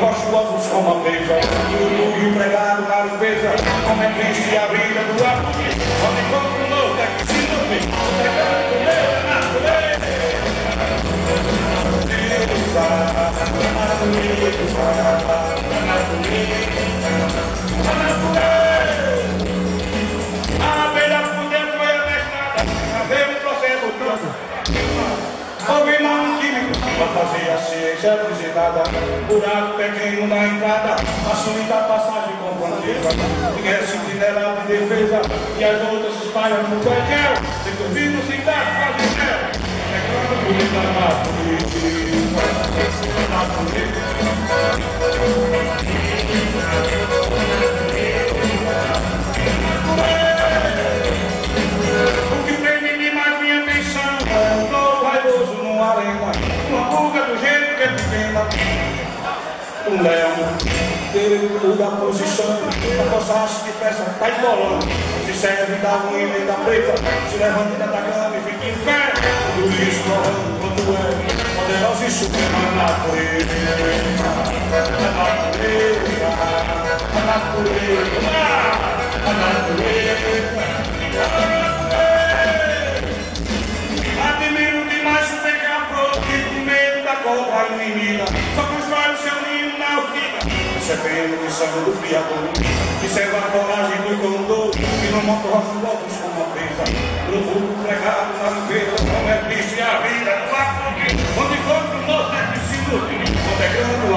rochosos como a presa, e o empregado na limpeza, como é triste a vida do aprendiz. Onde encontro um novo é que se nutre, entregando o meu é natureza. A abelha por dentro foi amestrada, a ver o processo todo. Houve não químico, pra fazer a ciência visitada. Buraco pequeno na entrada, assume da passagem com bandeira. Ninguém é sentinela de defesa, e as outras se espalham no quartel. Resolvido sem dar quase zero. É claro que ele tá na política. O que prende de mais minha atenção é um novo vaidoso no arena, uma pulga do jeito que ele pena. Um leão, dele muda a posição, a coçar-se de peça, tá embolando. Se serve da ruína e da preta, se levanta da cama e fica em pé. Tudo isso correndo quanto é, poderosa e suprema natureza. A natureza, a natureza, a natureza. Admiro demais o beija-flor que com medo da cobra inimiga só constrói o seu ninho na ortiga, recebendo missão do Criador. Observa a coragem do condor que não monta rochosos como a presa. No burro pregado na limpeza, como é triste a vida do aprendiz. Onde encontra o nosso é que se nutre, onde é grande o